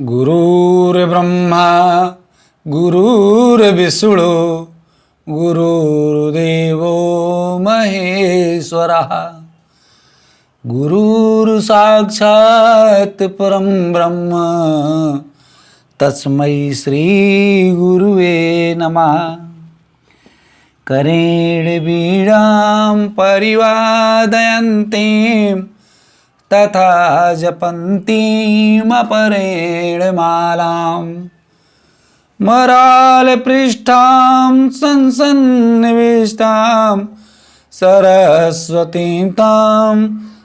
गुरुर्ब्रह्मा गुरुर्विष्णु गुरुर्देवो महेश्वरः गुरुर्साक्षात् परं ब्रह्म तस्मै श्री गुरुवे नमः। करेण बीडां परिवादयन्तीं तथा जपन्तीमपरेण मालां मरालपृष्ठां संसन्निविष्टां सरस्वतीं तां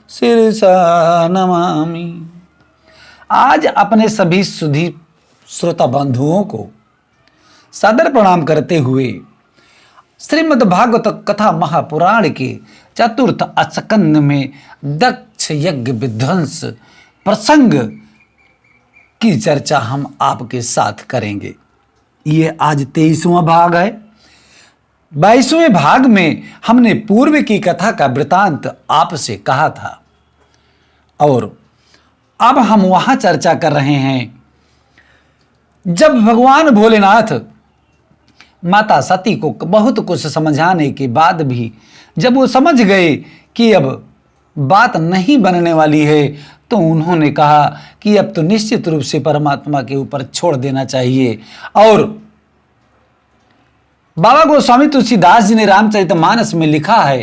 शिरसा नमामि। आज अपने सभी सुधी श्रोता बंधुओं को सादर प्रणाम करते हुए श्रीमद् भागवत कथा महापुराण के चतुर्थ स्कंद में दक्ष यज्ञ विध्वंस प्रसंग की चर्चा हम आपके साथ करेंगे। ये आज 23वां भाग है। 22वें भाग में हमने पूर्व की कथा का वृतांत आपसे कहा था और अब हम वहां चर्चा कर रहे हैं जब भगवान भोलेनाथ माता सती को बहुत कुछ समझाने के बाद भी जब वो समझ गए कि अब बात नहीं बनने वाली है तो उन्होंने कहा कि अब तो निश्चित रूप से परमात्मा के ऊपर छोड़ देना चाहिए। और बाबा गोस्वामी तुलसीदास जी ने रामचरितमानस में लिखा है,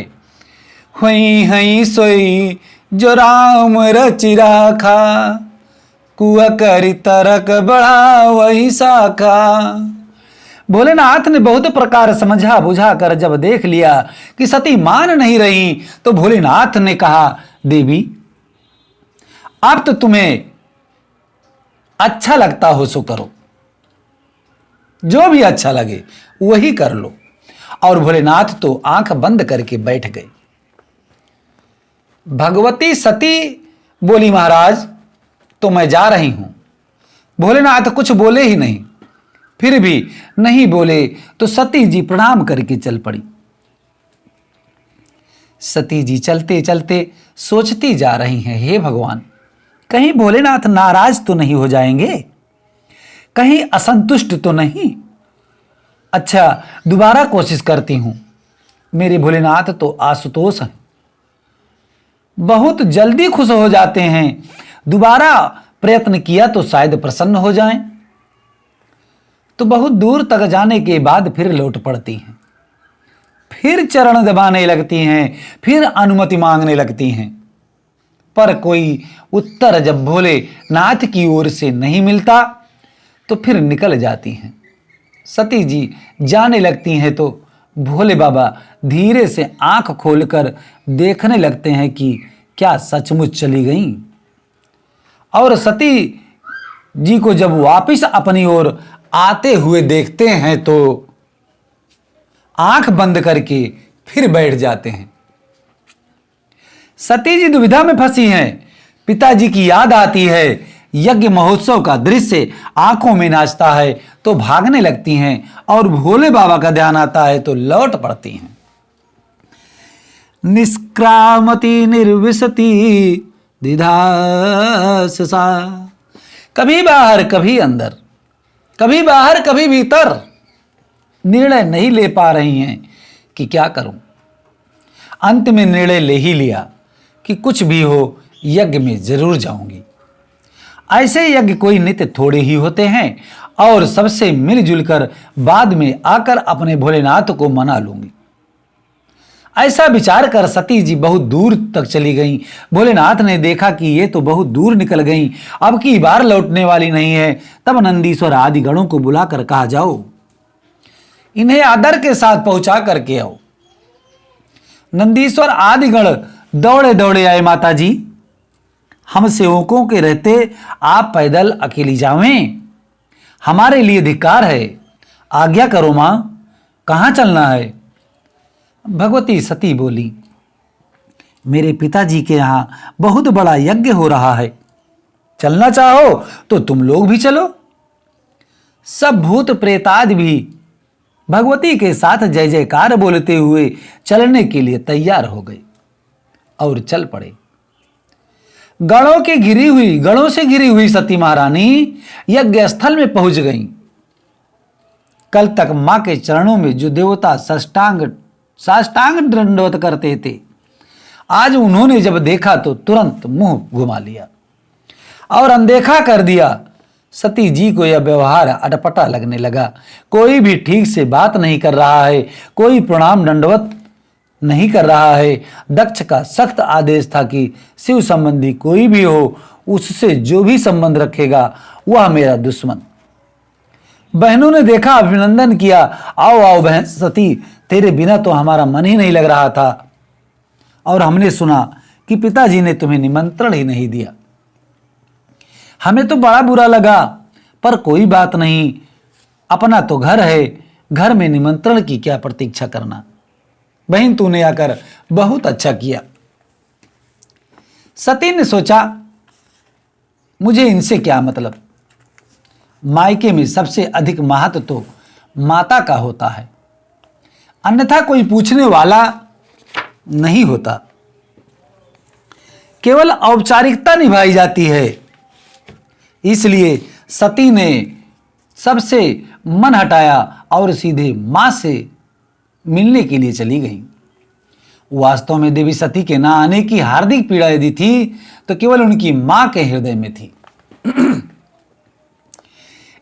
हुई हई सोई जो राम रचि राखा कुआ करी तरक बढ़ा वही शाखा। भोलेनाथ ने बहुत प्रकार समझा बुझा कर जब देख लिया कि सती मान नहीं रही तो भोलेनाथ ने कहा, देवी अब तो तुम्हें अच्छा लगता हो सो करो, जो भी अच्छा लगे वही कर लो। और भोलेनाथ तो आंख बंद करके बैठ गए। भगवती सती बोली, महाराज तो मैं जा रही हूं। भोलेनाथ कुछ बोले ही नहीं। फिर भी नहीं बोले तो सती जी प्रणाम करके चल पड़ी। सती जी चलते चलते सोचती जा रही हैं, हे भगवान कहीं भोलेनाथ नाराज तो नहीं हो जाएंगे, कहीं असंतुष्ट तो नहीं। अच्छा दोबारा कोशिश करती हूं। मेरे भोलेनाथ तो आशुतोष हैं, बहुत जल्दी खुश हो जाते हैं। दोबारा प्रयत्न किया तो शायद प्रसन्न हो जाएं। तो बहुत दूर तक जाने के बाद फिर लौट पड़ती हैं, फिर चरण दबाने लगती हैं, फिर अनुमति मांगने लगती हैं। पर कोई उत्तर जब भोलेनाथ की ओर से नहीं मिलता तो फिर निकल जाती हैं। सती जी जाने लगती हैं तो भोले बाबा धीरे से आंख खोलकर देखने लगते हैं कि क्या सचमुच चली गईं। और सती जी को जब वापस अपनी ओर आते हुए देखते हैं तो आंख बंद करके फिर बैठ जाते हैं। सती जी दुविधा में फंसी हैं। पिताजी की याद आती है, यज्ञ महोत्सव का दृश्य आंखों में नाचता है तो भागने लगती हैं और भोले बाबा का ध्यान आता है तो लौट पड़ती हैं। निष्क्रामति निर्विशति दिधास सा, कभी बाहर कभी अंदर, कभी बाहर कभी भीतर, निर्णय नहीं ले पा रही हैं कि क्या करूं। अंत में निर्णय ले ही लिया कि कुछ भी हो यज्ञ में जरूर जाऊंगी। ऐसे यज्ञ कोई नित्य थोड़े ही होते हैं और सबसे मिलजुल कर बाद में आकर अपने भोलेनाथ को मना लूंगी। ऐसा विचार कर सती जी बहुत दूर तक चली गईं। भोलेनाथ ने देखा कि ये तो बहुत दूर निकल गईं, अब की बार लौटने वाली नहीं है। तब नंदीश्वर आदि गणों को बुलाकर कहा, जाओ इन्हें आदर के साथ पहुंचा करके आओ। नंदीश्वर आदि गण दौड़े दौड़े आए। माता जी हम सेवकों के रहते आप पैदल अकेली जावें, हमारे लिए धिक्कार है, आज्ञा करो मां, कहां चलना है। भगवती सती बोली, मेरे पिताजी के यहां बहुत बड़ा यज्ञ हो रहा है, चलना चाहो तो तुम लोग भी चलो। सब भूत प्रेतादि भी भगवती के साथ जय जयकार बोलते हुए चलने के लिए तैयार हो गए और चल पड़े। गढ़ों से घिरी हुई सती महारानी यज्ञ स्थल में पहुंच गईं। कल तक मां के चरणों में जो देवता साष्टांग दंडवत करते थे, आज उन्होंने जब देखा तो तुरंत मुंह घुमा लिया और अनदेखा कर दिया। सती जी को यह व्यवहार अटपटा लगने लगा। कोई भी ठीक से बात नहीं कर रहा है, कोई प्रणाम दंडवत नहीं कर रहा है। दक्ष का सख्त आदेश था कि शिव संबंधी कोई भी हो, उससे जो भी संबंध रखेगा वह मेरा दुश्मन। बहनों ने देखा, अभिनंदन किया। आओ आओ बहन सती, तेरे बिना तो हमारा मन ही नहीं लग रहा था और हमने सुना कि पिताजी ने तुम्हें निमंत्रण ही नहीं दिया। हमें तो बड़ा बुरा लगा, पर कोई बात नहीं, अपना तो घर है, घर में निमंत्रण की क्या प्रतीक्षा करना। बहन तूने आकर बहुत अच्छा किया। सती ने सोचा, मुझे इनसे क्या मतलब, मायके में सबसे अधिक महत्व तो माता का होता है, अन्यथा कोई पूछने वाला नहीं होता। केवल औपचारिकता निभाई जाती है। इसलिए सती ने सबसे मन हटाया और सीधे मां से मिलने के लिए चली गई। वास्तव में देवी सती के ना आने की हार्दिक पीड़ा यदि थी तो केवल उनकी मां के हृदय में थी।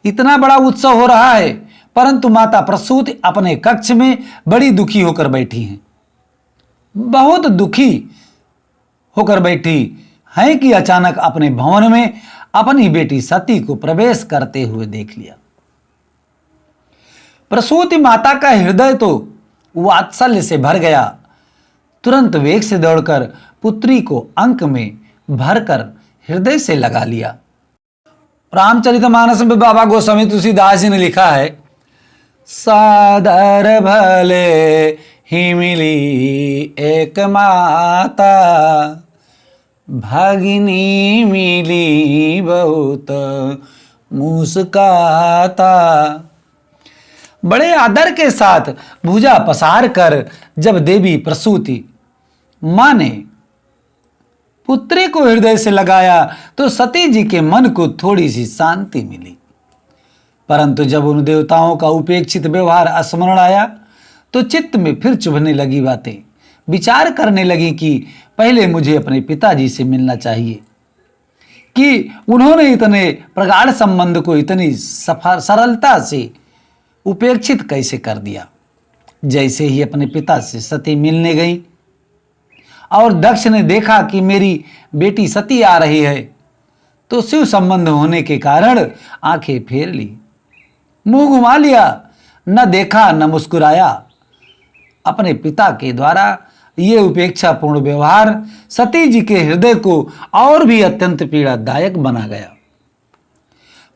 इतना बड़ा उत्सव हो रहा है, परंतु माता प्रसूति अपने कक्ष में बड़ी दुखी होकर बैठी हैं। बहुत दुखी होकर बैठी हैं कि अचानक अपने भवन में अपनी बेटी सती को प्रवेश करते हुए देख लिया। प्रसूति माता का हृदय तो वात्सल्य से भर गया। तुरंत वेग से दौड़कर पुत्री को अंक में भरकर हृदय से लगा लिया। रामचरितमानस में बाबा गोस्वामी तुलसीदास जी ने लिखा है, सादर भले ही मिली एक माता, भगिनी मिली बहुत मुस्काता। बड़े आदर के साथ भुजा पसार कर जब देवी प्रसूति मां ने पुत्री को हृदय से लगाया तो सती जी के मन को थोड़ी सी शांति मिली। परंतु जब उन देवताओं का उपेक्षित व्यवहार स्मरण आया तो चित्त में फिर चुभने लगी बातें। विचार करने लगी कि पहले मुझे अपने पिताजी से मिलना चाहिए कि उन्होंने इतने प्रगाढ़ संबंध को इतनी सरलता से उपेक्षित कैसे कर दिया। जैसे ही अपने पिता से सती मिलने गई और दक्ष ने देखा कि मेरी बेटी सती आ रही है तो शिव संबंध होने के कारण आंखें फेर ली, मुंह घुमा लिया, न देखा न मुस्कुराया। अपने पिता के द्वारा ये उपेक्षापूर्ण व्यवहार सती जी के हृदय को और भी अत्यंत पीड़ादायक बना गया।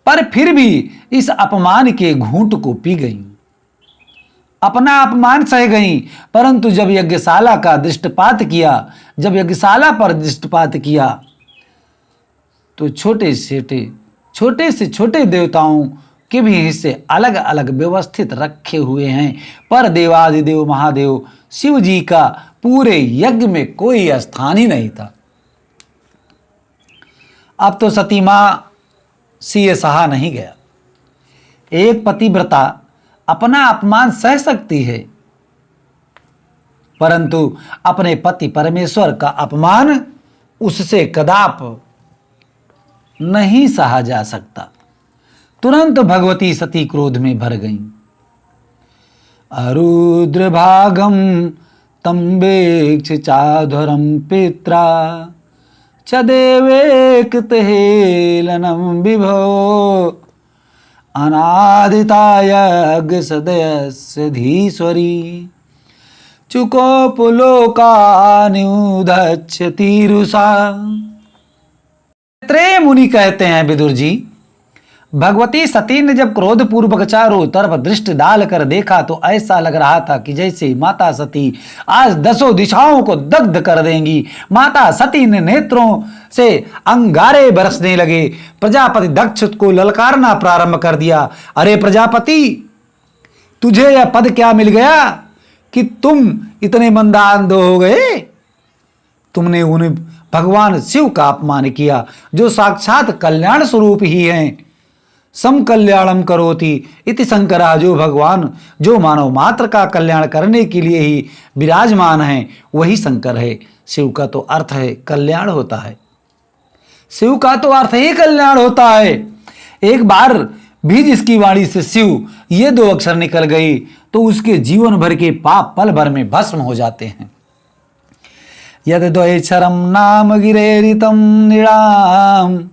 पर फिर भी इस अपमान के घूंट को पी गई, अपना अपमान सह गई। परंतु जब यज्ञशाला का दृष्टिपात किया, जब यज्ञशाला पर दृष्टिपात किया तो छोटे से छोटे देवताओं के भी हिस्से अलग अलग व्यवस्थित रखे हुए हैं, पर देवादिदेव महादेव शिव जी का पूरे यज्ञ में कोई स्थान ही नहीं था। अब तो सती मां से ये सहा नहीं गया। एक पतिव्रता अपना अपमान सह सकती है, परंतु अपने पति परमेश्वर का अपमान उससे कदाप नहीं सहा जा सकता। तुरंत भगवती सती क्रोध में भर गईं। अरुद्र भागम तंबेक्ष चाधुरम पित्रा च देवेक्त हेलनम विभो अनादिताय सदयस्य धीश्वरी चुकोपुलोकान्युदच्छति रुषा। त्रेय मुनि कहते हैं, विदुर जी, भगवती सती ने जब क्रोध पूर्वक चारों तरफ दृष्टि डालकर देखा तो ऐसा लग रहा था कि जैसे माता सती आज 10 दिशाओं को दग्ध कर देंगी। माता सती ने नेत्रों से अंगारे बरसने लगे। प्रजापति दक्ष को ललकारना प्रारंभ कर दिया, अरे प्रजापति, तुझे यह पद क्या मिल गया कि तुम इतने मंदांध हो गए? तुमने उन्हें भगवान शिव का अपमान किया, जो साक्षात कल्याण स्वरूप ही हैं। सम कल्याणम करोति इति शंकरा, जो भगवान जो मानव मात्र का कल्याण करने के लिए ही विराजमान है वही शंकर है। शिव का तो अर्थ है कल्याण होता है, शिव का तो अर्थ ही कल्याण होता है। एक बार भी जिसकी वाणी से शिव ये दो अक्षर निकल गई तो उसके जीवन भर के पाप पल भर में भस्म हो जाते हैं। यद द्वैक्षरम नाम गिरेरितम निराम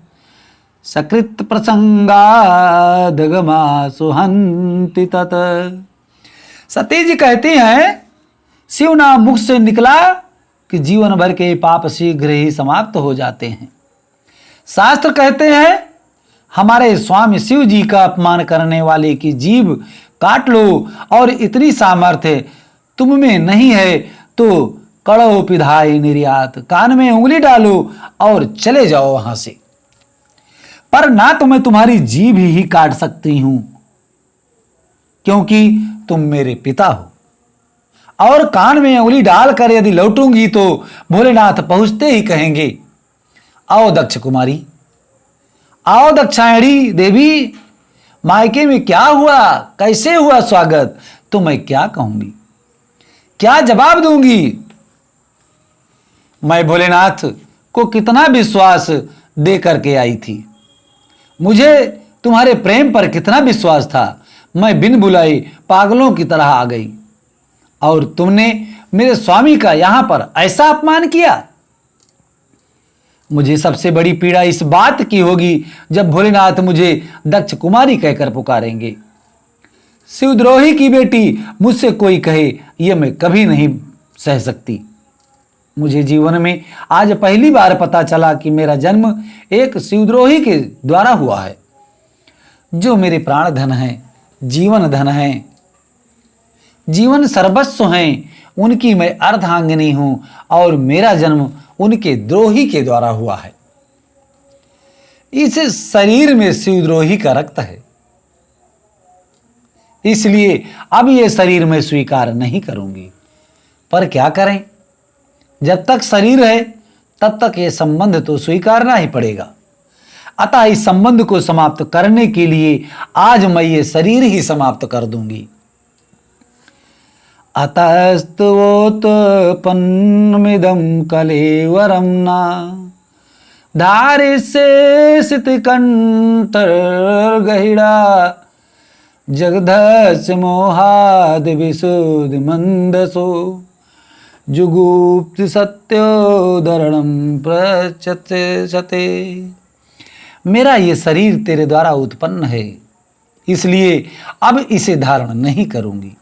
सकृत प्रसंगादगमा सुहंति तत। सती जी कहती हैं शिव नाम मुख से निकला कि जीवन भर के पाप शीघ्र ही समाप्त हो जाते हैं। शास्त्र कहते हैं हमारे स्वामी शिव जी का अपमान करने वाले की जीभ काट लो, और इतनी सामर्थ्य तुम में नहीं है तो कड़ो पिधाई निर्यात, कान में उंगली डालो और चले जाओ वहां से। पर ना तो मैं तुम्हारी जीभ ही काट सकती हूं क्योंकि तुम मेरे पिता हो, और कान में उंगली डालकर यदि लौटूंगी तो भोलेनाथ पहुंचते ही कहेंगे आओ दक्ष कुमारी, आओ दक्षायणी देवी, मायके में क्या हुआ, कैसे हुआ स्वागत। तो मैं क्या कहूंगी, क्या जवाब दूंगी। मैं भोलेनाथ को कितना विश्वास दे करके आई थी, मुझे तुम्हारे प्रेम पर कितना विश्वास था। मैं बिन बुलाई पागलों की तरह आ गई और तुमने मेरे स्वामी का यहां पर ऐसा अपमान किया। मुझे सबसे बड़ी पीड़ा इस बात की होगी जब भोलेनाथ मुझे दक्ष कुमारी कहकर पुकारेंगे। शिवद्रोही की बेटी मुझसे कोई कहे यह मैं कभी नहीं सह सकती। मुझे जीवन में आज पहली बार पता चला कि मेरा जन्म एक शिवद्रोही के द्वारा हुआ है, जो मेरे प्राण धन है, जीवन धन है, जीवन सर्वस्व हैं, उनकी मैं अर्धांगिनी हूं और मेरा जन्म उनके द्रोही के द्वारा हुआ है। इस शरीर में शिवद्रोही का रक्त है, इसलिए अब यह शरीर मैं स्वीकार नहीं करूंगी। पर क्या करें, जब तक शरीर है तब तक यह संबंध तो स्वीकारना ही पड़ेगा। अतः इस संबंध को समाप्त करने के लिए आज मैं ये शरीर ही समाप्त कर दूंगी। अतस्तवोत्पन्नमिदं कलेवरं न धारिष्येषितकण्ठर्गहिड़ा जगधस्य मोहाद् विशुद्धिमन्दसो जुगुप्ति सत्योदरणं प्रचते। मेरा ये शरीर तेरे द्वारा उत्पन्न है, इसलिए अब इसे धारण नहीं करूंगी।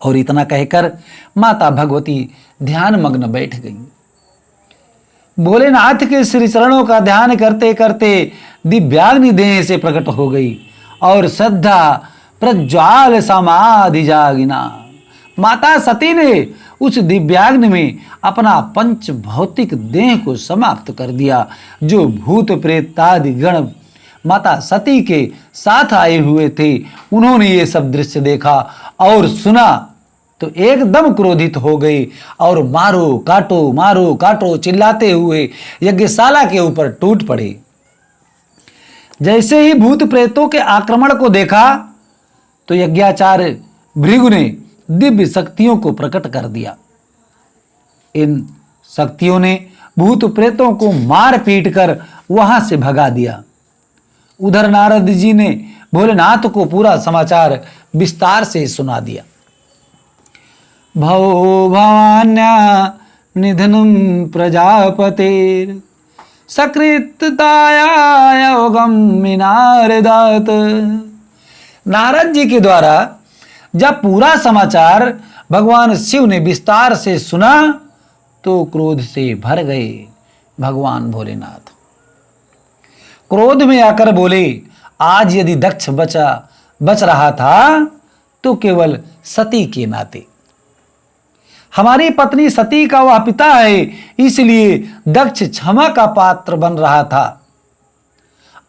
और इतना कहकर माता भगवती ध्यान मग्न बैठ गई। भोलेनाथ के श्री चरणों का ध्यान करते करते दिव्याग्नि देह से प्रकट हो गई और श्रद्धा प्रज्वाल समाधि जागिना। माता सती ने उस दिव्याग्नि में अपना पंच भौतिक देह को समाप्त कर दिया। जो भूत प्रेत आदि गण माता सती के साथ आए हुए थे, उन्होंने ये सब दृश्य देखा और सुना तो एकदम क्रोधित हो गए और मारो काटो चिल्लाते हुए यज्ञशाला के ऊपर टूट पड़े। जैसे ही भूत प्रेतों के आक्रमण को देखा तो यज्ञाचार्य भृगु ने दिव्य शक्तियों को प्रकट कर दिया। इन शक्तियों ने भूत प्रेतों को मार पीट कर वहां से भगा दिया। उधर नारद जी ने भोलेनाथ को पूरा समाचार विस्तार से सुना दिया। भवो भवान्या निधनम प्रजापतेर सकृताया योगम नारदात। नारद जी के द्वारा जब पूरा समाचार भगवान शिव ने विस्तार से सुना तो क्रोध से भर गए भगवान भोलेनाथ। क्रोध में आकर बोले, आज यदि दक्ष बच रहा था तो केवल सती के नाते। हमारी पत्नी सती का वह पिता है, इसलिए दक्ष क्षमा का पात्र बन रहा था।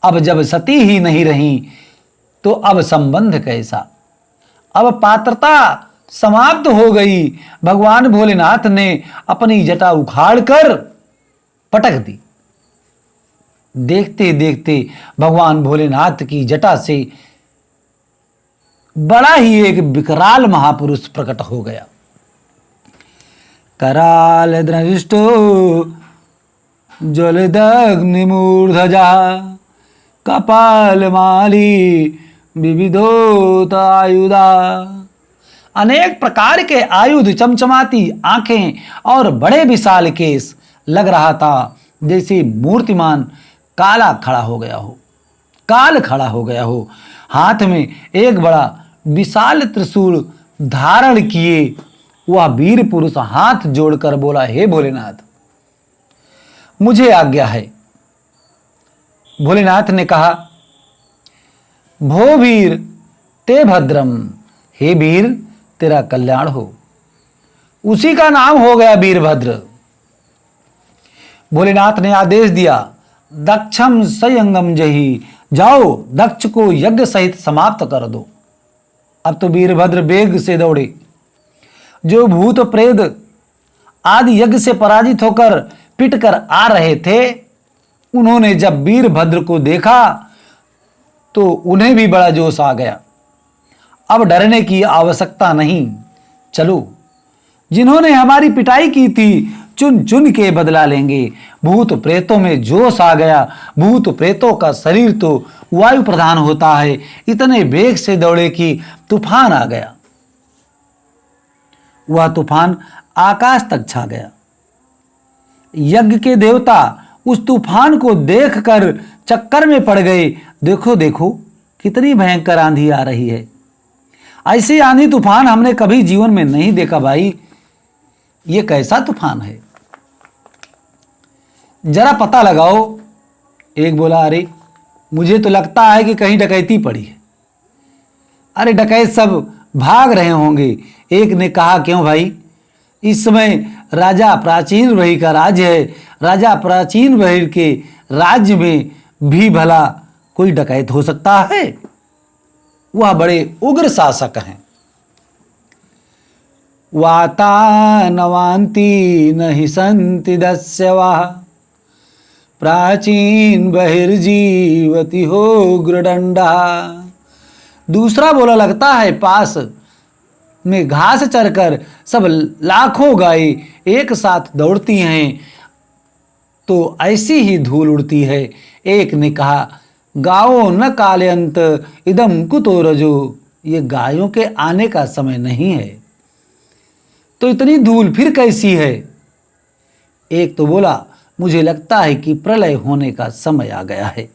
अब जब सती ही नहीं रही तो अब संबंध कैसा, अब पात्रता समाप्त हो गई। भगवान भोलेनाथ ने अपनी जटा उखाड़कर पटक दी। देखते देखते भगवान भोलेनाथ की जटा से बड़ा ही एक विकराल महापुरुष प्रकट हो गया। कराल दृष्टो ज्वलिदग्निमूर्धजा कपाल माली विविधोत आयुधा। अनेक प्रकार के आयुध, चमचमाती आंखें और बड़े विशाल केस, लग रहा था जैसे मूर्तिमान काला खड़ा हो गया हो, काल खड़ा हो गया हो। हाथ में एक बड़ा विशाल त्रिशूल धारण किए वह वीर पुरुष हाथ जोड़कर बोला, हे भोलेनाथ, मुझे आज्ञा है। भोलेनाथ ने कहा, भो वीर ते भद्रम, हे वीर तेरा कल्याण हो। उसी का नाम हो गया वीरभद्र। भोलेनाथ ने आदेश दिया, दक्षम संयंगम जही, जाओ दक्ष को यज्ञ सहित समाप्त कर दो। अब तो वीरभद्र वेग से दौड़े। जो भूत प्रेत आदि यज्ञ से पराजित होकर पिट कर आ रहे थे, उन्होंने जब वीरभद्र को देखा तो उन्हें भी बड़ा जोश आ गया। अब डरने की आवश्यकता नहीं, चलो जिन्होंने हमारी पिटाई की थी चुन चुन के बदला लेंगे। भूत प्रेतों में जोश आ गया। भूत प्रेतों का शरीर तो वायु प्रधान होता है, इतने वेग से दौड़े कि तूफान आ गया। वह तूफान आकाश तक छा गया। यज्ञ के देवता उस तूफान को देखकर चक्कर में पड़ गए। देखो देखो कितनी भयंकर आंधी आ रही है। ऐसी आंधी तूफान हमने कभी जीवन में नहीं देखा भाई। ये कैसा तूफान है, जरा पता लगाओ। एक बोला, अरे मुझे तो लगता है कि कहीं डकैती पड़ी है। अरे डकैत सब भाग रहे होंगे। एक ने कहा, क्यों भाई, इस समय राजा प्राचीन बहिर का राज्य है। राजा प्राचीन बहिर के राज्य में भी भला कोई डकैत हो सकता है? वह बड़े उग्र शासक हैं। वाता नवांति नहि संति दस्यवा, प्राचीन बहिर्जीवति हो उग्रदंडा। दूसरा बोला, लगता है पास में घास चरकर सब लाखों गाय एक साथ दौड़ती हैं तो ऐसी ही धूल उड़ती है। एक ने कहा, गाओ न कालयंत इदम कुतो रजो, ये गायों के आने का समय नहीं है तो इतनी धूल फिर कैसी है? एक तो बोला, मुझे लगता है कि प्रलय होने का समय आ गया है,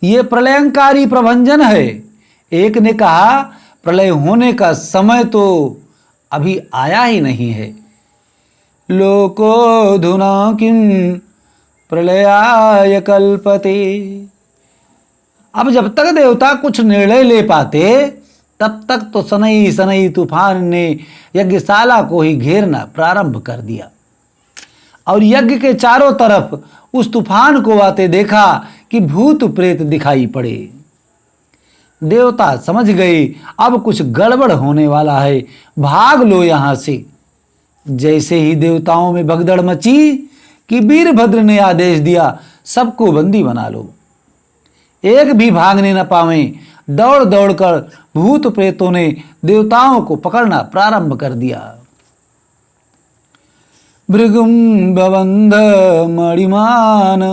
ये प्रलयंकारी प्रभंजन है। एक ने कहा, प्रलय होने का समय तो अभी आया ही नहीं है। लोको धुना किम प्रलयाय कल्पते। अब जब तक देवता कुछ निर्णय ले पाते तब तक तो सनई सनई तूफान ने यज्ञशाला को ही घेरना प्रारंभ कर दिया और यज्ञ के चारों तरफ उस तूफान को आते देखा कि भूत प्रेत दिखाई पड़े। देवता समझ गए अब कुछ गड़बड़ होने वाला है, भाग लो यहां से। जैसे ही देवताओं में भगदड़ मची कि वीरभद्र ने आदेश दिया, सबको बंदी बना लो, एक भी भागने न पावे। दौड़ दौड़कर भूत प्रेतों ने देवताओं को पकड़ना प्रारंभ कर दिया। भृगुम बबंध मणिमान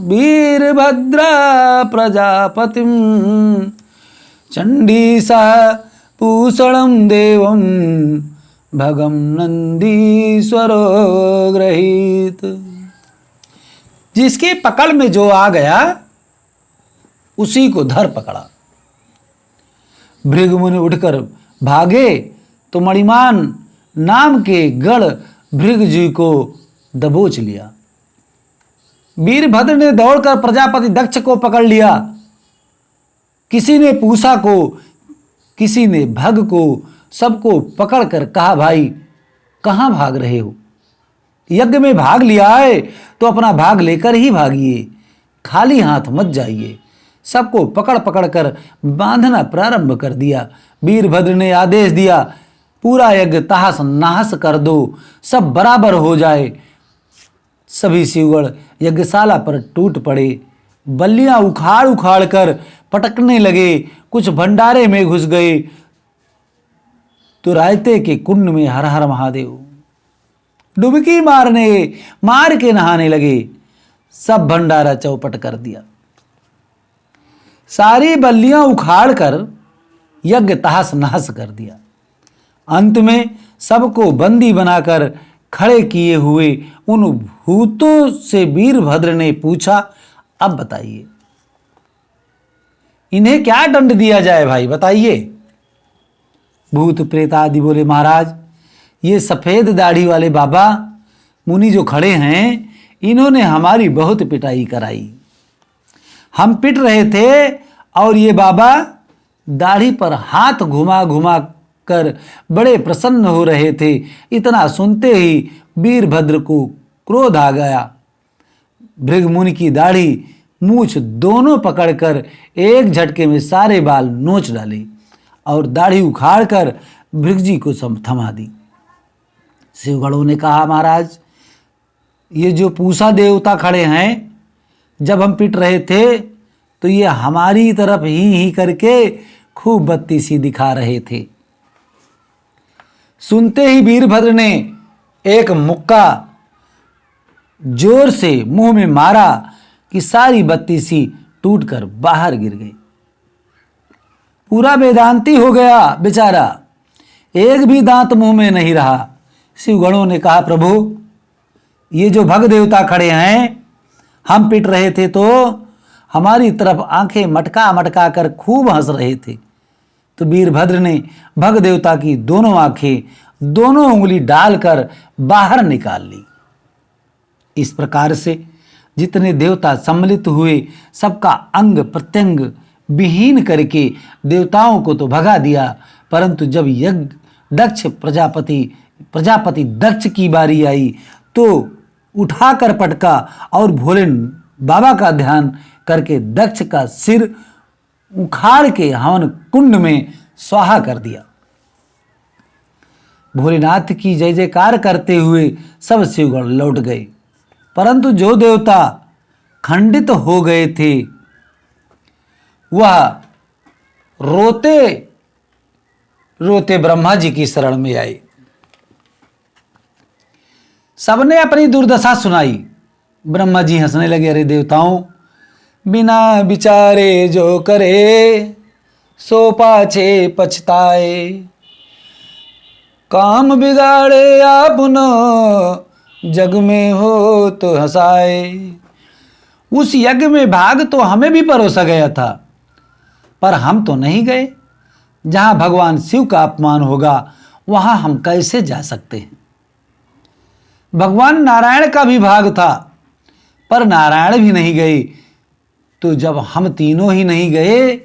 वीरभद्र प्रजापतिम चंडीसा पूषणम देवम भगम नंदीश्वरो गृहीत। जिसकी पकड़ में जो आ गया उसी को धर पकड़ा। भृगुमुनि उठकर भागे तो मणिमान नाम के गढ़ भृग जी को दबोच लिया। वीरभद्र ने दौड़कर प्रजापति दक्ष को पकड़ लिया। किसी ने पूषा को, किसी ने भग को, सबको पकड़कर कहा, भाई कहाँ भाग रहे हो? यज्ञ में भाग लिया है तो अपना भाग लेकर ही भागिए, खाली हाथ मत जाइए। सबको पकड़ पकड़ कर बांधना प्रारंभ कर दिया। वीरभद्र ने आदेश दिया, पूरा यज्ञ तहस नहस कर दो, सब बराबर हो जाए। सभी शिवगण यज्ञशाला पर टूट पड़े, बल्लियां उखाड़ उखाड़ कर पटकने लगे, कुछ भंडारे में घुस गए तो रायते के कुंड में हर हर महादेव डुबकी मार के नहाने लगे। सब भंडारा चौपट कर दिया, सारी बल्लियां उखाड़ कर यज्ञ तहस नहस कर दिया। अंत में सबको बंदी बनाकर खड़े किए हुए उन भूतों से वीरभद्र ने पूछा, अब बताइए इन्हें क्या दंड दिया जाए भाई, बताइए। भूत प्रेत आदि बोले, महाराज ये सफेद दाढ़ी वाले बाबा मुनि जो खड़े हैं, इन्होंने हमारी बहुत पिटाई कराई। हम पिट रहे थे और ये बाबा दाढ़ी पर हाथ घुमा घुमा कर बड़े प्रसन्न हो रहे थे। इतना सुनते ही वीरभद्र को क्रोध आ गया। भृगमुनि की दाढ़ी मूछ दोनों पकड़कर एक झटके में सारे बाल नोच डाले और दाढ़ी उखाड़कर भृग जी को थमा दी। शिवगणों ने कहा, महाराज ये जो पूषा देवता खड़े हैं, जब हम पिट रहे थे तो ये हमारी तरफ ही करके खूब बत्ती सी दिखा रहे थे। सुनते ही वीरभद्र ने एक मुक्का जोर से मुंह में मारा कि सारी बत्ती सी टूटकर बाहर गिर गई। पूरा वेदांती हो गया बेचारा, एक भी दांत मुंह में नहीं रहा। शिवगणों ने कहा, प्रभु ये जो भग देवता खड़े हैं, हम पिट रहे थे तो हमारी तरफ आंखें मटका मटका कर खूब हंस रहे थे। तो वीरभद्र ने भग देवता की दोनों आंखें दोनों उंगली डालकर बाहर निकाल ली। इस प्रकार से जितने देवता सम्मिलित हुए, सबका अंग प्रत्यंग विहीन करके देवताओं को तो भगा दिया, परंतु जब यज्ञ दक्ष प्रजापति दक्ष की बारी आई तो उठाकर पटका और भोले बाबा का ध्यान करके दक्ष का सिर उखाड़ के हवन कुंड में स्वाहा कर दिया। भोलेनाथ की जय जयकार करते हुए सब शिवगण लौट गए, परंतु जो देवता खंडित हो गए थे वह रोते रोते ब्रह्मा जी की शरण में आए। सबने अपनी दुर्दशा सुनाई। ब्रह्मा जी हंसने लगे, अरे देवताओं, बिना विचारे जो करे सो पाछे पछताए, काम बिगाड़े आपनो जग में हो तो हंसाए। उस यज्ञ में भाग तो हमें भी परोसा गया था, पर हम तो नहीं गए। जहां भगवान शिव का अपमान होगा वहां हम कैसे जा सकते हैं। भगवान नारायण का भी भाग था, पर नारायण भी नहीं गए। तो जब हम तीनों ही नहीं गए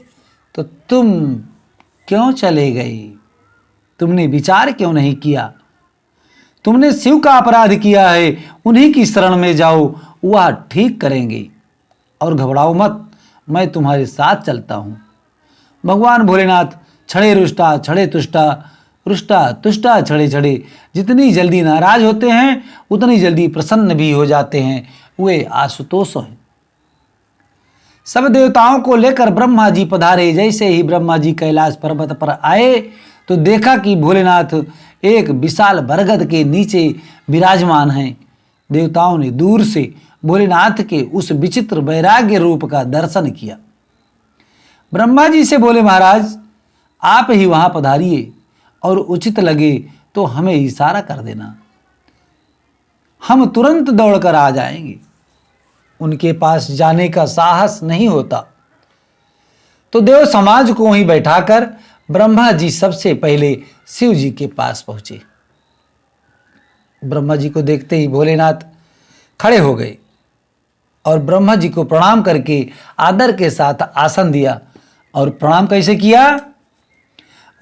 तो तुम क्यों चले गए? तुमने विचार क्यों नहीं किया? तुमने शिव का अपराध किया है, उन्हीं की शरण में जाओ, वह ठीक करेंगे। और घबराओ मत, मैं तुम्हारे साथ चलता हूं। भगवान भोलेनाथ छड़े रुष्टा छड़े तुष्टा, रुष्टा तुष्टा छड़े छड़े, जितनी जल्दी नाराज होते हैं उतनी जल्दी प्रसन्न भी हो जाते हैं। वे आशुतोष हैं। सब देवताओं को लेकर ब्रह्मा जी पधारे। जैसे ही ब्रह्मा जी कैलाश पर्वत पर आए तो देखा कि भोलेनाथ एक विशाल बरगद के नीचे विराजमान हैं। देवताओं ने दूर से भोलेनाथ के उस विचित्र वैराग्य रूप का दर्शन किया। ब्रह्मा जी से बोले, महाराज आप ही वहां पधारिए और उचित लगे तो हमें इशारा कर देना, हम तुरंत दौड़कर आ जाएंगे। उनके पास जाने का साहस नहीं होता। तो देव समाज को वहीं बैठाकर ब्रह्मा जी सबसे पहले शिव जी के पास पहुंचे। ब्रह्मा जी को देखते ही भोलेनाथ खड़े हो गए और ब्रह्मा जी को प्रणाम करके आदर के साथ आसन दिया। और प्रणाम कैसे किया?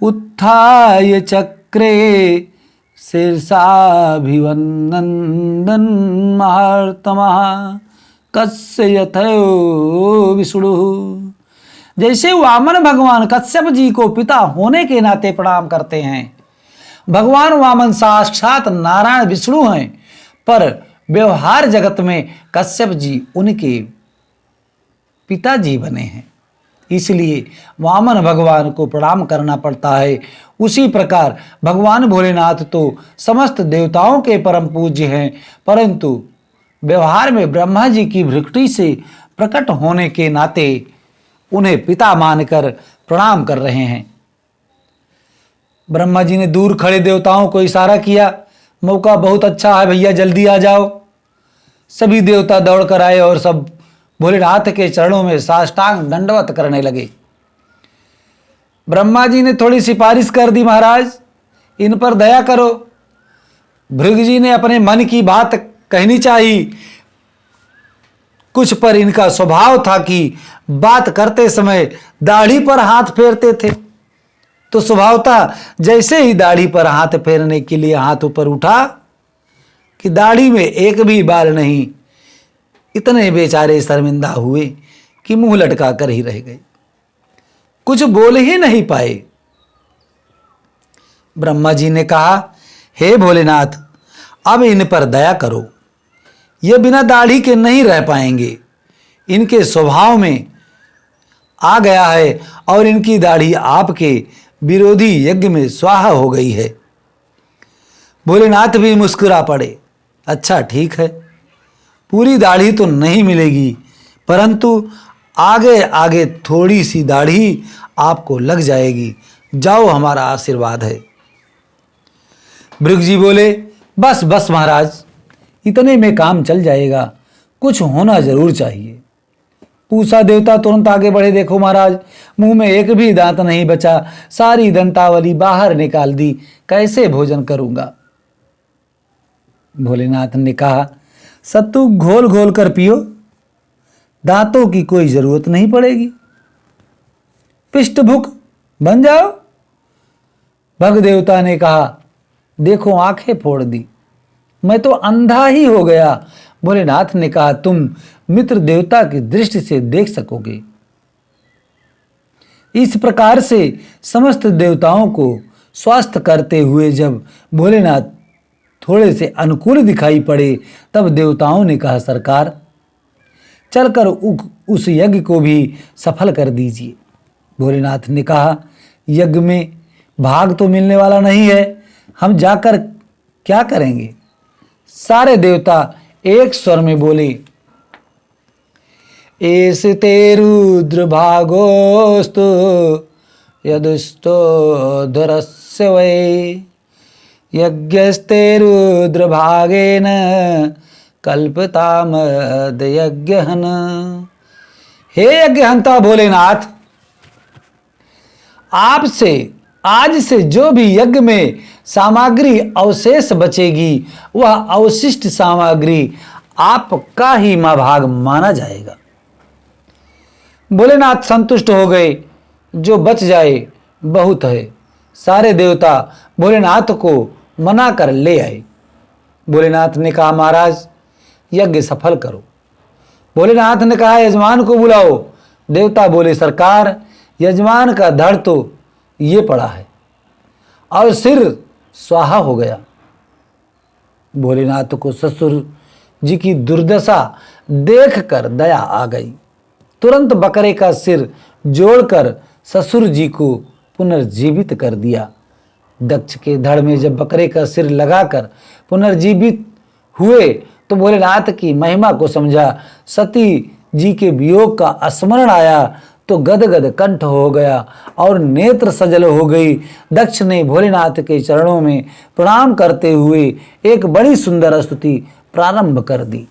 उत्थाय चक्रे शीर्षाभिवंदन महात्मा कस्य यथो विष्णु। जैसे वामन भगवान कश्यप जी को पिता होने के नाते प्रणाम करते हैं। भगवान वामन साक्षात नारायण विष्णु हैं, पर व्यवहार जगत में कश्यप जी उनके पिताजी बने हैं, इसलिए वामन भगवान को प्रणाम करना पड़ता है। उसी प्रकार भगवान भोलेनाथ तो समस्त देवताओं के परम पूज्य हैं, परंतु व्यवहार में ब्रह्मा जी की भृकुटी से प्रकट होने के नाते उन्हें पिता मानकर प्रणाम कर रहे हैं। ब्रह्मा जी ने दूर खड़े देवताओं को इशारा किया, मौका बहुत अच्छा है भैया, जल्दी आ जाओ। सभी देवता दौड़ कर आए और सब भोलेनाथ के चरणों में साष्टांग दंडवत करने लगे। ब्रह्मा जी ने थोड़ी सिफारिश कर दी, महाराज इन पर दया करो। भृगु जी ने अपने मन की बात कहनी चाहिए कुछ, पर इनका स्वभाव था कि बात करते समय दाढ़ी पर हाथ फेरते थे। तो स्वभावतः जैसे ही दाढ़ी पर हाथ फेरने के लिए हाथ ऊपर उठा कि दाढ़ी में एक भी बाल नहीं, इतने बेचारे शर्मिंदा हुए कि मुंह लटका कर ही रह गए, कुछ बोल ही नहीं पाए। ब्रह्मा जी ने कहा, हे भोलेनाथ, अब इन पर दया करो, ये बिना दाढ़ी के नहीं रह पाएंगे। इनके स्वभाव में आ गया है और इनकी दाढ़ी आपके विरोधी यज्ञ में स्वाहा हो गई है। भोलेनाथ भी मुस्कुरा पड़े, अच्छा ठीक है, पूरी दाढ़ी तो नहीं मिलेगी, परंतु आगे आगे थोड़ी सी दाढ़ी आपको लग जाएगी, जाओ हमारा आशीर्वाद है। भृगु जी बोले, बस बस महाराज, इतने में काम चल जाएगा, कुछ होना जरूर चाहिए। पूषा देवता तुरंत आगे बढ़े, देखो महाराज मुंह में एक भी दांत नहीं बचा, सारी दंतावली बाहर निकाल दी, कैसे भोजन करूंगा। भोलेनाथ ने कहा, सत्तू घोल घोल कर पियो, दांतों की कोई जरूरत नहीं पड़ेगी, पिष्टभुक बन जाओ। भग देवता ने कहा, देखो आंखें फोड़ दी, मैं तो अंधा ही हो गया। भोलेनाथ ने कहा, तुम मित्र देवता की दृष्टि से देख सकोगे। इस प्रकार से समस्त देवताओं को स्वस्थ करते हुए जब भोलेनाथ थोड़े से अनुकूल दिखाई पड़े, तब देवताओं ने कहा, सरकार चलकर उस यज्ञ को भी सफल कर दीजिए। भोलेनाथ ने कहा, यज्ञ में भाग तो मिलने वाला नहीं है, हम जाकर क्या करेंगे। सारे देवता एक स्वर में बोले, एस ते रुद्र भागोस्तु यदुस्तो धरस्य वै यज्ञस्ते रुद्र भागेन कल्पतामद यज्ञहन। हे यज्ञहंता भोलेनाथ, आपसे आज से जो भी यज्ञ में सामग्री अवशेष बचेगी, वह अवशिष्ट सामग्री आपका ही भाग माना जाएगा। भोलेनाथ संतुष्ट हो गए, जो बच जाए बहुत है। सारे देवता भोलेनाथ को मना कर ले आए। भोलेनाथ ने कहा, महाराज यज्ञ सफल करो। भोलेनाथ ने कहा, यजमान को बुलाओ। देवता बोले, सरकार यजमान का धड़ तो ये पड़ा है और सिर स्वाहा हो गया। भोलेनाथ को ससुर जी की दुर्दशा देखकर दया आ गई। तुरंत बकरे का सिर जोड़कर ससुर जी को पुनर्जीवित कर दिया। दक्ष के धड़ में जब बकरे का सिर लगाकर पुनर्जीवित हुए तो भोलेनाथ की महिमा को समझा। सती जी के वियोग का स्मरण आया तो गदगद कंठ हो गया और नेत्र सजल हो गई। दक्ष ने भोलेनाथ के चरणों में प्रणाम करते हुए एक बड़ी सुंदर स्तुति प्रारंभ कर दी।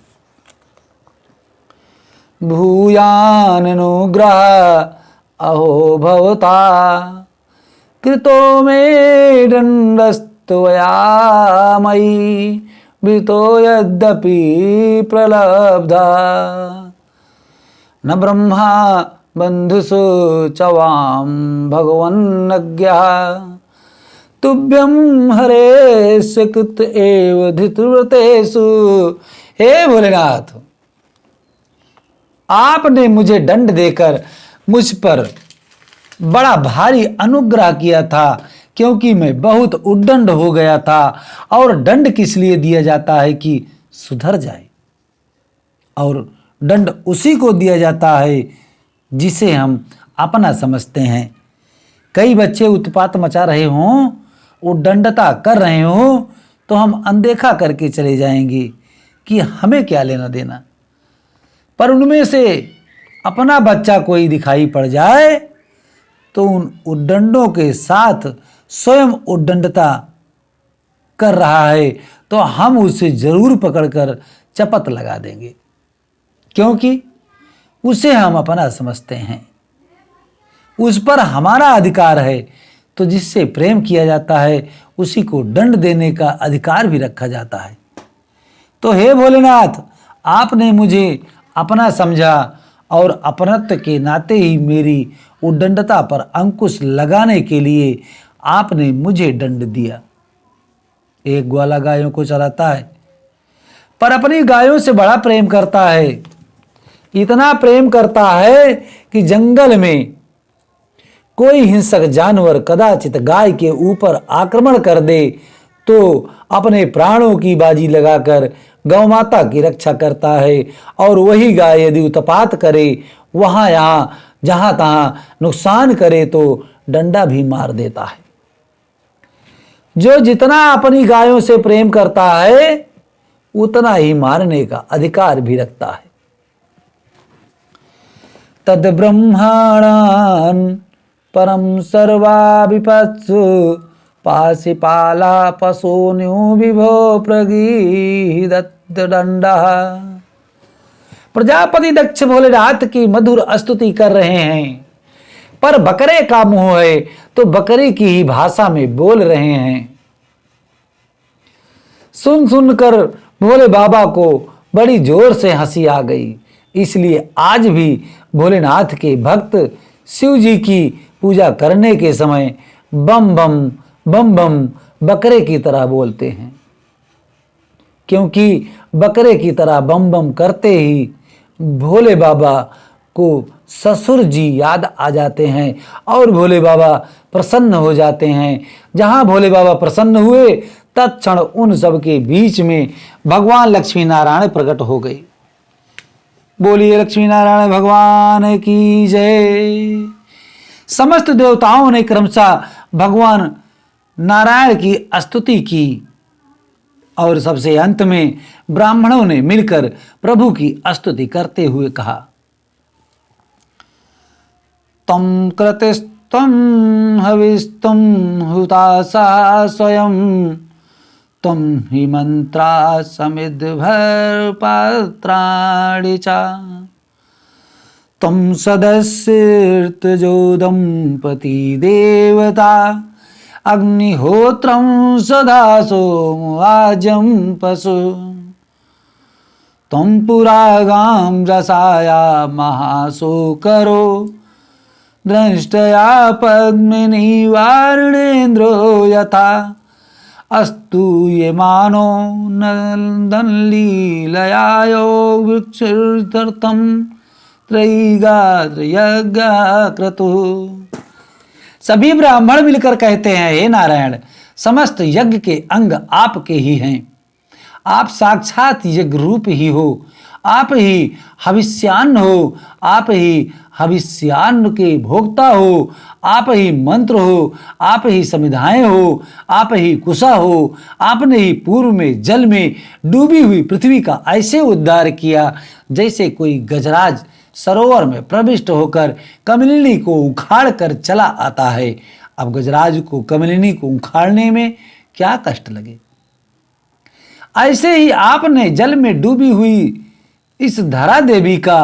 भूयानुग्रह अहो भवता कृतो मे दंडस्त्वया मयि भीतो यद्यपि प्रलब्धा न ब्रह्मा बंधुसु चवाम भगवन्नज्ञः तुभ्यं हरे सुकृत एव धृतव्रतेषु। हे भोलेनाथ, आपने मुझे दंड देकर मुझ पर बड़ा भारी अनुग्रह किया था, क्योंकि मैं बहुत उद्दंड हो गया था। और दंड किस लिए दिया जाता है कि सुधर जाए। और दंड उसी को दिया जाता है जिसे हम अपना समझते हैं। कई बच्चे उत्पात मचा रहे हों, उद्दंडता कर रहे हों, तो हम अनदेखा करके चले जाएंगे कि हमें क्या लेना देना। पर उनमें से अपना बच्चा कोई दिखाई पड़ जाए तो उन उद्दंडों के साथ स्वयं उद्दंडता कर रहा है तो हम उसे जरूर पकड़कर चपत लगा देंगे, क्योंकि उसे हम अपना समझते हैं, उस पर हमारा अधिकार है। तो जिससे प्रेम किया जाता है उसी को दंड देने का अधिकार भी रखा जाता है। तो हे भोलेनाथ, आपने मुझे अपना समझा और अपनत्व के नाते ही मेरी उद्दंडता पर अंकुश लगाने के लिए आपने मुझे दंड दिया। एक ग्वाला गायों को चराता है, पर अपनी गायों से बड़ा प्रेम करता है। इतना प्रेम करता है कि जंगल में कोई हिंसक जानवर कदाचित गाय के ऊपर आक्रमण कर दे तो अपने प्राणों की बाजी लगाकर गौ माता की रक्षा करता है। और वही गाय यदि उत्पात करे, वहां यहाँ जहां तहां नुकसान करे, तो डंडा भी मार देता है। जो जितना अपनी गायों से प्रेम करता है उतना ही मारने का अधिकार भी रखता है। तद ब्रह्माणान परम सर्वाभिपत्सु पाशिपाला पशोन्यो विभो प्रगीदत्त दंडा। प्रजापति दक्ष भोलेनाथ की मधुर स्तुति कर रहे हैं, पर बकरे का मुंह है तो बकरे की ही भाषा में बोल रहे हैं। सुन सुनकर भोले बाबा को बड़ी जोर से हंसी आ गई। इसलिए आज भी भोलेनाथ के भक्त शिव जी की पूजा करने के समय बम बम बम बम बकरे की तरह बोलते हैं, क्योंकि बकरे की तरह बम बम करते ही भोले बाबा को ससुर जी याद आ जाते हैं और भोले बाबा प्रसन्न हो जाते हैं। जहां भोले बाबा प्रसन्न हुए तत्क्षण उन सब के बीच में भगवान लक्ष्मी नारायण प्रकट हो गए। बोलिए लक्ष्मी नारायण भगवान की जय। समस्त देवताओं ने क्रमशः भगवान नारायण की स्तुति की और सबसे अंत में ब्राह्मणों ने मिलकर प्रभु की स्तुति करते हुए कहा, तम कृतिस्तम हविस्तम हुतासा स्वयं तम हि मंत्रा समिद्भर पात्राणि चा तम सदस्यर्तजो दंपति देवता अग्निहोत्रं सदा सोमवाजं पशु तम पुरागां रसाया महाशोकरो दृष्टया पद्मिनी वारणेन्द्रो यथा अस्तु ये मानो नंदन लीलयायो वृक्षर्थम त्रैगात्र यज्ञ क्रतु। सभी ब्राह्मण मिलकर कहते हैं, हे नारायण, समस्त यज्ञ के अंग आपके ही हैं। आप साक्षात यज्ञ रूप ही हो, आप ही हविष्यान्न हो, आप ही हविष्यान्न के भोक्ता हो, आप ही मंत्र हो, आप ही समिधाएं हो, आप ही कुशा हो। आपने ही पूर्व में जल में डूबी हुई पृथ्वी का ऐसे उद्धार किया जैसे कोई गजराज सरोवर में प्रविष्ट होकर कमलिनी को उखाड़ कर चला आता है। अब गजराज को कमलिनी को उखाड़ने में क्या कष्ट लगे। ऐसे ही आपने जल में डूबी हुई इस धरा देवी का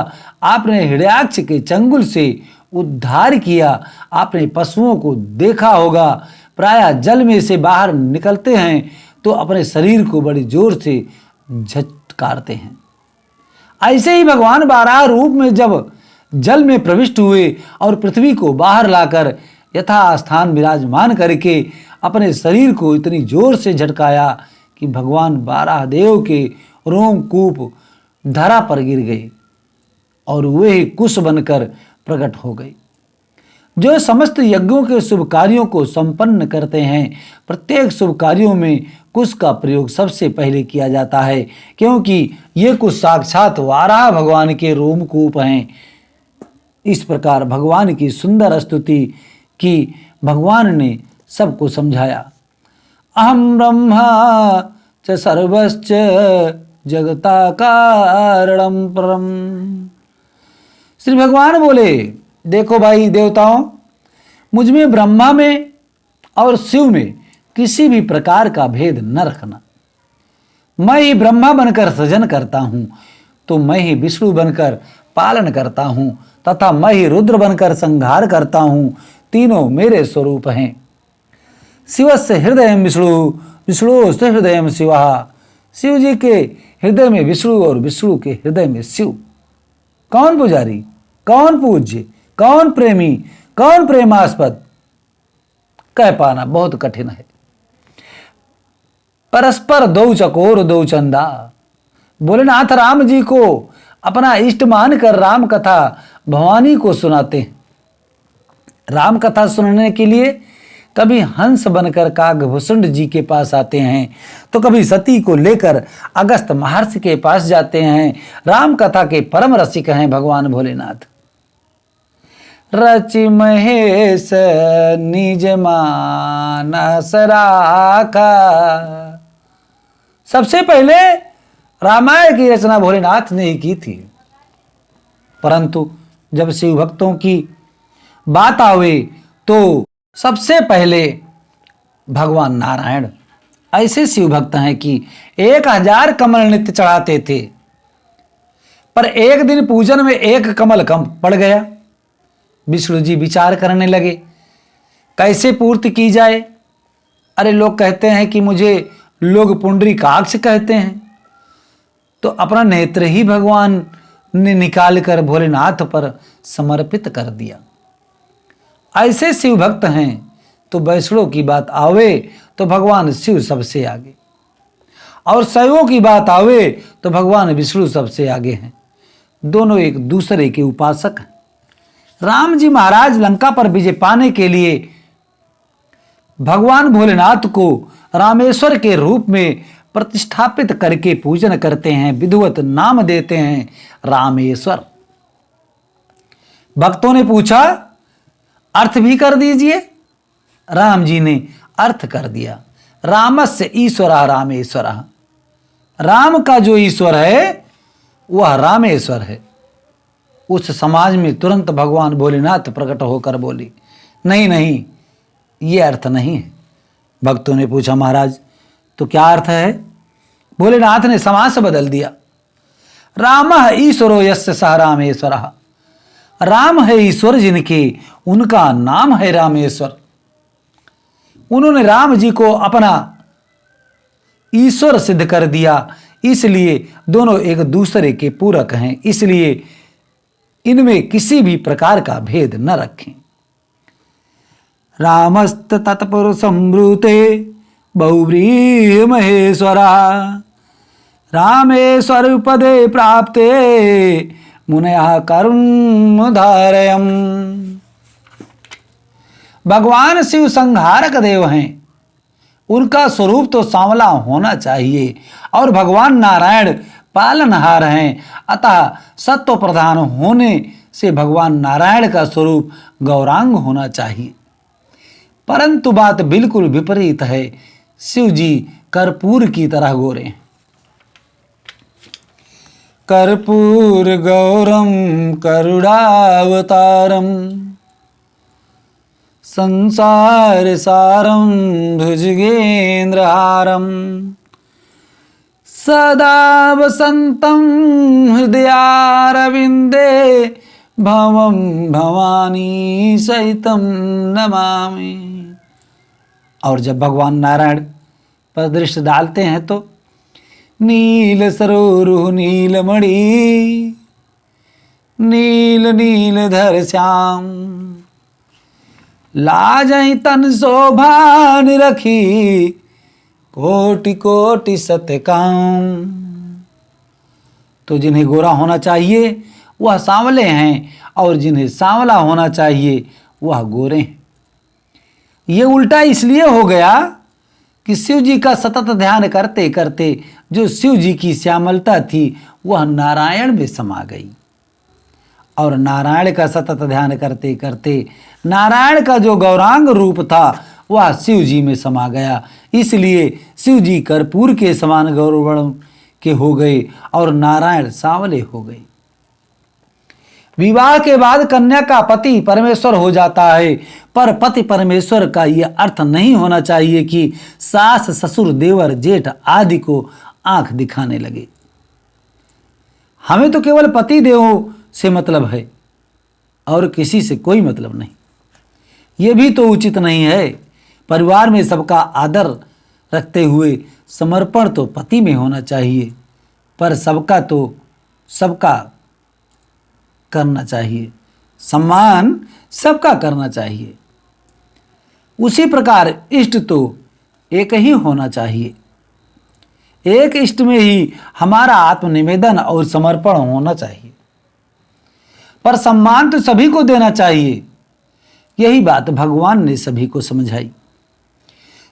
आपने हृदयाक्ष के चंगुल से उद्धार किया। आपने पशुओं को देखा होगा, प्रायः जल में से बाहर निकलते हैं तो अपने शरीर को बड़ी जोर से झटकारते हैं। ऐसे ही भगवान बारह रूप में जब जल में प्रविष्ट हुए और पृथ्वी को बाहर लाकर यथा स्थान विराजमान करके अपने शरीर को इतनी जोर से झटकाया कि भगवान बारह देव के रोमकूप धरा पर गिर गए और वे कुश बनकर प्रकट हो गए। जो समस्त यज्ञों के शुभ कार्यों को संपन्न करते हैं। प्रत्येक शुभ कार्यों में कुश का प्रयोग सबसे पहले किया जाता है, क्योंकि ये कुश साक्षात वाराह भगवान के रोमकूप हैं। इस प्रकार भगवान की सुंदर स्तुति की भगवान ने सबको समझाया। अहम ब्रह्मा च सर्वश्च जगता कारणम परम। श्री भगवान बोले, देखो भाई देवताओं, मुझ में ब्रह्मा में और शिव में किसी भी प्रकार का भेद न रखना। मैं ही ब्रह्मा बनकर सृजन करता हूँ, तो मैं ही विष्णु बनकर पालन करता हूँ, तथा मैं ही रुद्र बनकर संहार करता हूँ। तीनों मेरे स्वरूप हैं। शिवस्य हृदय विष्णु, विष्णु से हृदय शिवा। शिव जी के हृदय में विष्णु और विष्णु के हृदय में शिव। कौन पुजारी, कौन पूज्य, कौन प्रेमी, कौन प्रेमास्पद, कह पाना बहुत कठिन है। परस्पर दो चकोर दो चंदा। भोलेनाथ राम जी को अपना इष्ट मानकर राम कथा भवानी को सुनाते हैं। राम कथा सुनने के लिए कभी हंस बनकर कागभूषण जी के पास आते हैं, तो कभी सती को लेकर अगस्त महर्षि के पास जाते हैं। राम कथा के परम रसिक हैं भगवान भोलेनाथ। रचि महेश निज मानस राखा। सबसे पहले रामायण की रचना भोलेनाथ ने ही की थी, परंतु जब शिव भक्तों की बात आवे तो सबसे पहले भगवान नारायण ऐसे शिव भक्त हैं कि 1000 कमल नित्य चढ़ाते थे, पर एक दिन पूजन में एक कमल कम पड़ गया। विष्णु जी विचार करने लगे, कैसे पूर्ति की जाए। अरे लोग कहते हैं कि मुझे लोग पुंडरीकाक्ष कहते हैं, तो अपना नेत्र ही भगवान ने निकाल कर भोलेनाथ पर समर्पित कर दिया। ऐसे शिव भक्त हैं, तो वैष्णव की बात आवे तो भगवान शिव सबसे आगे, और शैवों की बात आवे तो भगवान विष्णु सबसे आगे हैं। दोनों एक दूसरे के उपासक हैं। राम जी महाराज लंका पर विजय पाने के लिए भगवान भोलेनाथ को रामेश्वर के रूप में प्रतिष्ठापित करके पूजन करते हैं, विधिवत नाम देते हैं रामेश्वर। भक्तों ने पूछा, अर्थ भी कर दीजिए। राम जी ने अर्थ कर दिया। रामस्य ईश्वरः रामेश्वरः। राम का जो ईश्वर है वह रामेश्वर है। उस समाज में तुरंत भगवान भोलेनाथ प्रकट होकर बोली, नहीं नहीं, ये अर्थ नहीं है। भक्तों ने पूछा, महाराज तो क्या अर्थ है? भोलेनाथ ने समास बदल दिया। रामः ईश्वरो यस्य सः रामेश्वरः। राम है ईश्वर जिनके, उनका नाम है रामेश्वर। उन्होंने राम जी को अपना ईश्वर सिद्ध कर दिया, इसलिए दोनों एक दूसरे के पूरक हैं। इसलिए इनमें किसी भी प्रकार का भेद न रखें। रामस्त तत्पुरुषं ब्रूते बहुव्रीहि महेश्वरा। रामेश्वर पदे प्राप्ते मुनयः करुणोद्धारयम्। भगवान शिव संहारक देव हैं। उनका स्वरूप तो सांवला होना चाहिए, और भगवान नारायण पालनहार हैं। अतः सत्व प्रधान होने से भगवान नारायण का स्वरूप गौरांग होना चाहिए। परंतु बात बिल्कुल विपरीत है। शिव जी कर्पूर की तरह गोरे हैं। कर्पूर गौरम करुणावतारम संसार सारम भुजगेन्द्रहारम सदा वसंतम हृदयारविंदे भवम भवानी सहितम नमामि। और जब भगवान नारायण पर दृष्टि डालते हैं तो नील सरोरुह नीलमणि नील नीलधर श्याम लाजहि तन शोभा निरखी कोटि कोटि सत्य काम। तो जिन्हें गोरा होना चाहिए वह सांवले हैं, और जिन्हें सांवला होना चाहिए वह गोरे हैं। ये उल्टा इसलिए हो गया कि शिव जी का सतत ध्यान करते करते जो शिव जी की श्यामलता थी वह नारायण में समा गई, और नारायण का सतत ध्यान करते करते नारायण का जो गौरांग रूप था वह शिव जी में समा गया। इसलिए शिव जी कर्पूर के समान गौरवर्ण के हो गए और नारायण सांवले हो गए। विवाह के बाद कन्या का पति परमेश्वर हो जाता है, पर पति परमेश्वर का यह अर्थ नहीं होना चाहिए कि सास ससुर देवर जेठ आदि को आंख दिखाने लगे। हमें तो केवल पति देवों से मतलब है और किसी से कोई मतलब नहीं। ये भी तो उचित नहीं है। परिवार में सबका आदर रखते हुए समर्पण तो पति में होना चाहिए, पर सबका करना चाहिए, सम्मान सबका करना चाहिए। उसी प्रकार इष्ट तो एक ही होना चाहिए। एक इष्ट में ही हमारा आत्मनिवेदन और समर्पण होना चाहिए, पर सम्मान तो सभी को देना चाहिए। यही बात भगवान ने सभी को समझाई।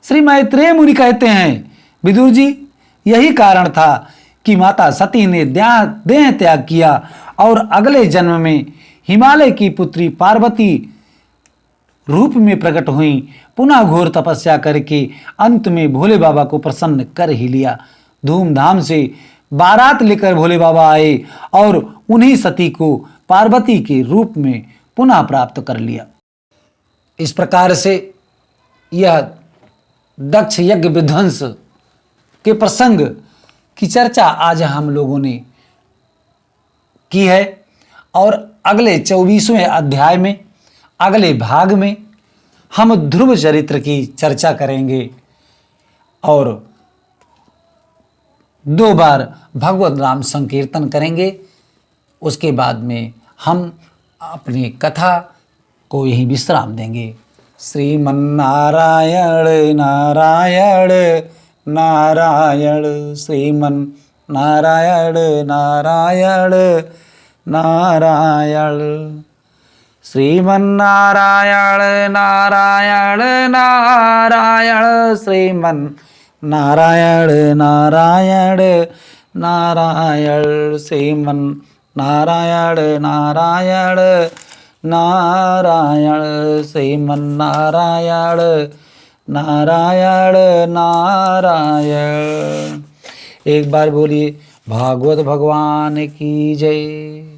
श्री मैत्रेय मुनि कहते हैं, विदुर जी, यही कारण था कि माता सती ने देह त्याग किया और अगले जन्म में हिमालय की पुत्री पार्वती रूप में प्रकट हुई। पुनः घोर तपस्या करके अंत में भोले बाबा को प्रसन्न कर ही लिया। धूमधाम से बारात लेकर भोले बाबा आए और उन्हीं सती को पार्वती के रूप में पुनः प्राप्त कर लिया। इस प्रकार से यह दक्ष यज्ञ विध्वंस के प्रसंग की चर्चा आज हम लोगों ने की है, और अगले 24वें अध्याय में अगले भाग में हम ध्रुव चरित्र की चर्चा करेंगे और 2 बार भगवत नाम संकीर्तन करेंगे। उसके बाद में हम अपनी कथा को यही विश्राम देंगे। श्रीमन्नारायण नारायण नारायण, श्रीमन्नारायण नारायण नारायण, श्रीमन्नारायण नारायण नारायण, श्रीमन्नारायण नारायण नारायण, श्रीमन्नारायण नारायण नारायण, श्रीमन्नारायण नारायण नारायण। एक बार बोलिए भागवत भगवान की जय।